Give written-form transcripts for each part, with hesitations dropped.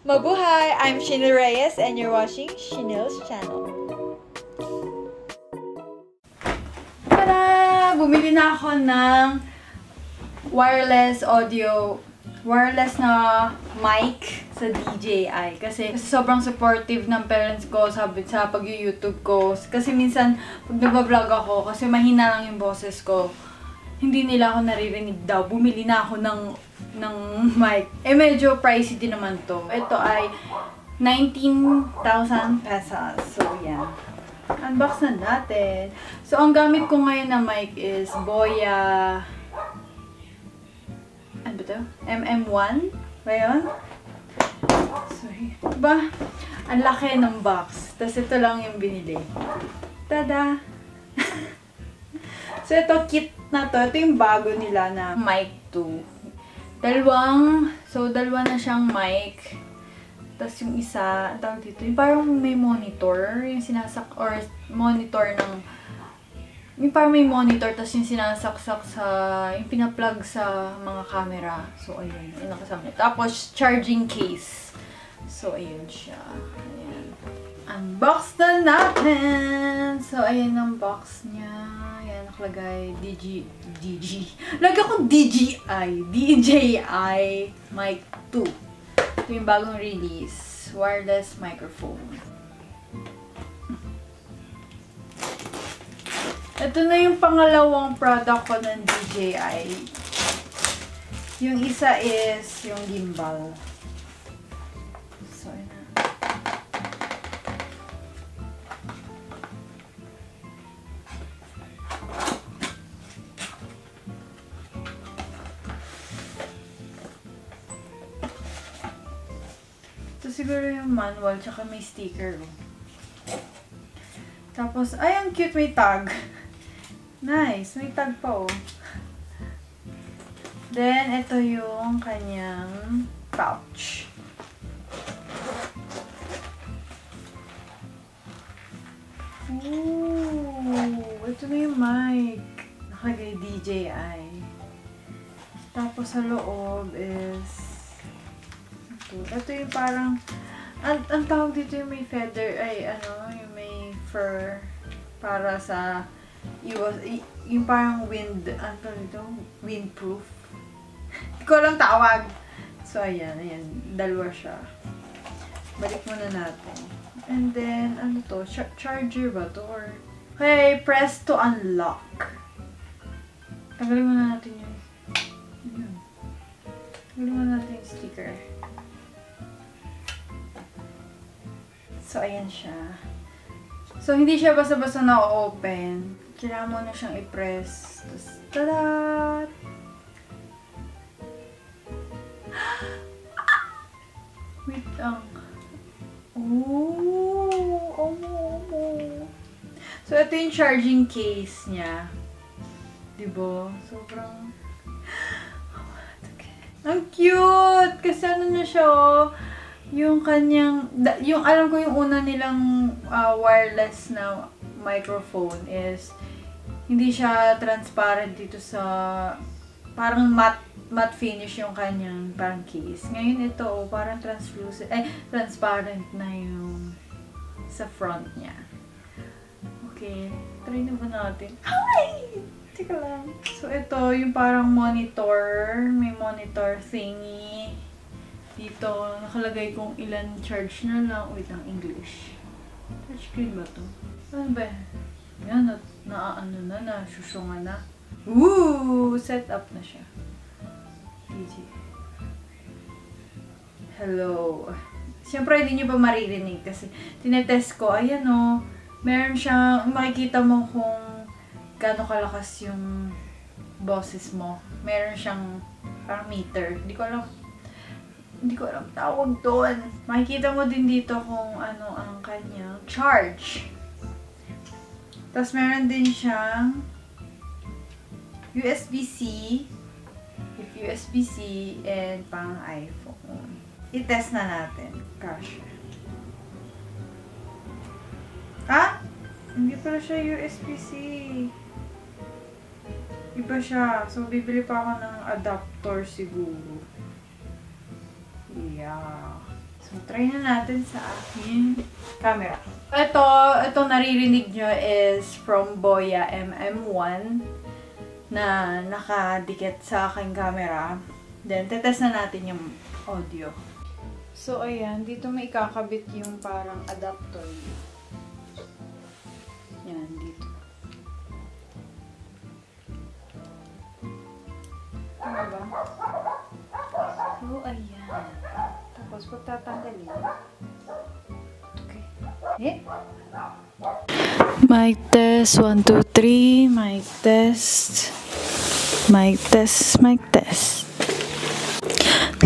Mabuhay! I'm Shinil Reyes and you're watching Shinil's channel. Tada! Bumili na ako ng wireless na mic sa DJI. Kasi sobrang supportive ng parents ko sa pag-YouTube ko. Kasi minsan, pag nag-vlog ako, kasi mahina lang yung boses ko, hindi nila ako naririnig daw. Bumili na ako ng mic. Medyo pricey din naman to. Ito ay 19,000 pesos. So, yan. Unbox na natin. So, ang gamit ko ngayon na mic is Boya... Ano ba ito? MM1? Ba yun? Sorry. Diba? Ang laki ng box. Tapos ito lang yung binili. Tada! So, ito, kit na to. Ito yung bago nila na mic 2. Dalawa na siyang mic. Tapos yung isa, ang tawag dito, yung parang may monitor, yung monitor ng, yung parang may monitor, tapos yung sinasaksak sa, yung pinaplug sa mga camera. So, ayun, yung nakasama niya. Tapos, charging case. So, ayun siya. Ayan. Unbox na natin! So, ayan ang box niya. Ayan, nakalagay, Lagi akong DJI Mic 2. Ito yung bagong release. Wireless microphone. Ito na yung pangalawang product ko ng DJI. Yung isa is yung gimbal. So, ayan na. Ito siguro yung manual, tsaka may sticker. Tapos, ay, ang cute, may tag. Nice, may tag pa, oh. Then, ito yung kanyang pouch. Ooh, ito na yung mic. Nakalagay DJI. Tapos, sa loob is ito yung parang, ang tawag dito yung may feather, yung may fur para sa, yung parang windproof. Hindi ko lang tawag. So, ayan, dalawa siya. Balik muna natin. And then, ano to? Charger ba to? Or, okay, press to unlock. Tagalin muna natin yun. Tagalin muna natin yung sticker. So, ayan siya. So, hindi siya basta-basta na-open. Kailangan mo na siyang i-press. Tapos, tada! Wait lang. Ooh! So, ito yung charging case niya. Diba? Sobrang... Ang cute! Kasi ano na siya, oh. Yung kanyang, yung alam ko yung una nilang wireless na microphone is hindi siya transparent dito sa parang matte finish yung kanyang parang case. Ngayon ito, parang transparent na yung sa front niya. Okay, try na ba natin? Ay! Teka lang. So ito, yung parang monitor, may monitor thingy. Dito, nakalagay kung ilan charge na lang. Wait, ang English. Touchscreen ba to? Ano ba? Yan, nasusungan na. Woo! Set up na siya. DJ. Hello. Siyempre, hindi nyo pa maririnig kasi tinetest ko. Ayan o. Meron siyang, makikita mo kung gaano kalakas yung boses mo. Meron siyang parang meter. Hindi ko alam tawag doon. Makikita mo din dito kung ano ang kanyang charge. Tapos meron din siyang USB-C, USB-C, and pang iPhone. I-test na natin. Cash. Ah? Hindi pala siya USB-C. Iba siya. So, bibili pa ako ng adapter siguro. Yeah. So, Try na natin sa aking camera. Ito naririnig nyo is from Boya MM1 na nakadikit sa aking camera. Then, tetest na natin yung audio. So, ayan. Dito may ikakabit yung parang adapter. Yan, dito. Ano ba? So, ayan. Tapos, pagtatanggalin. Okay. Eh? Mic test. 1, 2, 3. Mic test. Mic test. Mic test.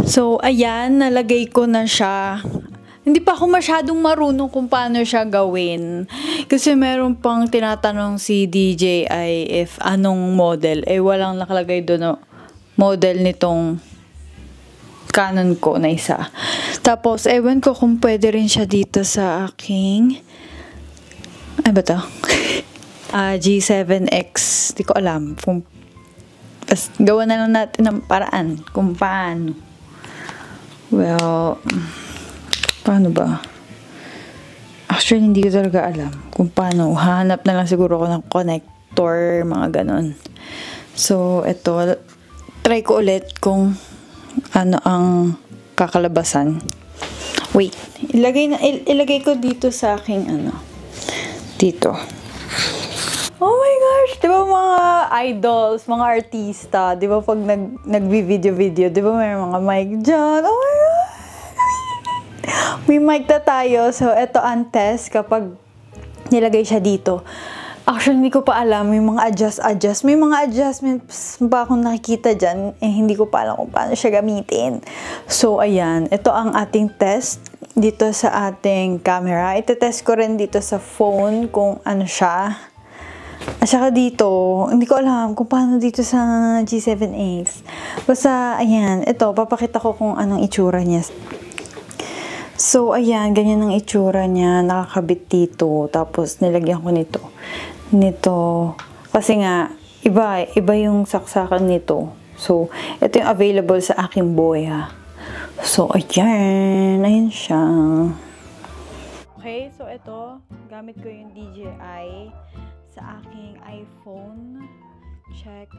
So, ayan. Nalagay ko na siya. Hindi pa ako masyadong marunong kung paano siya gawin. Kasi meron pang tinatanong si DJI if anong model. Eh, walang nakalagay doon no, model nitong Canon ko na isa. Tapos, ewan ko kung pwede rin siya dito sa aking... Ay ba to? G7X. Di ko alam. Kung... Bas, gawa na lang natin ng paraan kung paano. Well... Paano ba? Actually, hindi ko talaga alam kung paano. Hahanap na lang siguro ako ng connector, mga ganon. So, ito. Try ko ulit kung ano ang kakalabasan. Wait. Ilagay ko dito sa aking ano. Dito. Oh my gosh! Di ba mga idols, mga artista, di ba pag nag-video-video, di ba may mga mic dyan? Oh my God! May mic na tayo. So, ito ang test kapag nilagay siya dito. Actually, hindi ko pa alam. May mga adjust. May mga adjustments pa akong nakikita dyan. Eh, hindi ko pa alam kung paano siya gamitin. So, ayan. Ito ang ating test dito sa ating camera. Ito-test ko rin dito sa phone kung ano siya. At saka dito, hindi ko alam kung paano dito sa G7X. Basta, ayan. Ito, papakita ko kung anong itsura niya. So, ayan, ganyan ang itsura niya. Nakakabit dito. Tapos, nilagyan ko nito. Kasi nga, iba yung saksakan nito. So, ito yung available sa aking Boya. So, ayan. Ayan siya. Okay, so ito. Gamit ko yung DJI sa aking iPhone. Check.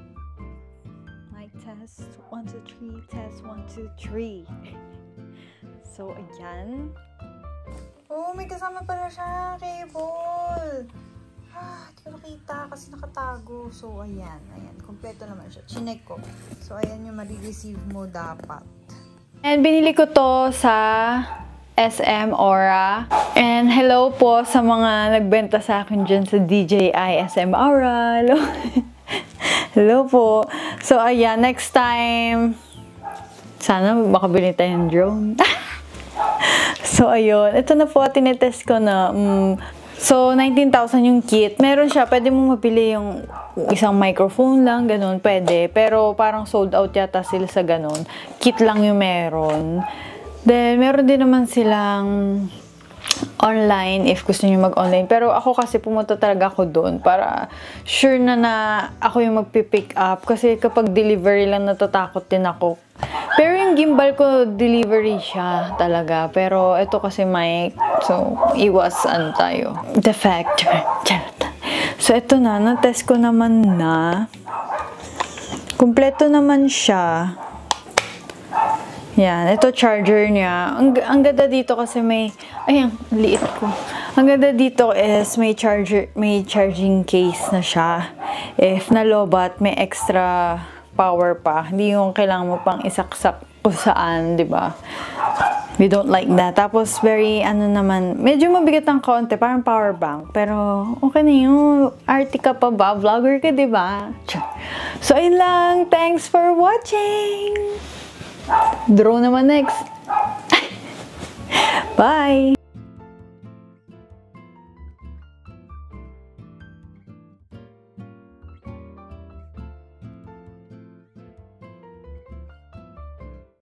Mic test. 1, 2, 3. Test. 1, 2, 3. So, ayan. Oh, may kasama pala siya. Cable. Di ko nakita kasi nakatago. So, ayan. Ayan. Kompleto naman siya. Chinek ko. So, ayan yung marireceive mo dapat. And binili ko to sa SM Aura. And hello po sa mga nagbenta sa akin dyan sa DJI SM Aura. Hello. Hello po. So, ayan. Next time, sana makabili tayo ng drone. So, ayun. Ito na po, tinetest ko na. So, 19,000 yung kit. Meron siya. Pwede mong mapili yung isang microphone lang. Ganun, pwede. Pero parang sold out yata sila sa ganun. Kit lang yung meron. Then, meron din naman silang online if gusto niyo mag-online. Pero ako kasi pumunta talaga ako doon para sure na ako yung magpipick up. Kasi kapag delivery lang natatakot din ako. Pero yung gimbal ko, delivery siya talaga. Pero ito kasi mic. So, iwas ano tayo. Defect. So, ito na. Na-test ko naman na. Kumpleto naman siya. Yan. Ito charger niya. Ang ganda dito kasi may... Ayan, liit ko. Ang ganda dito is may charging case na siya. If nalobat, may extra power pa. Hindi yung kailangan mo pang isaksak kung saan, di ba? We don't like that. Tapos, very, ano naman, medyo mabigat ang konti, parang power bank. Pero, okay na yun. Arty ka pa ba? Vlogger ka, di ba? So, ayun lang. Thanks for watching! Drone naman next. Bye!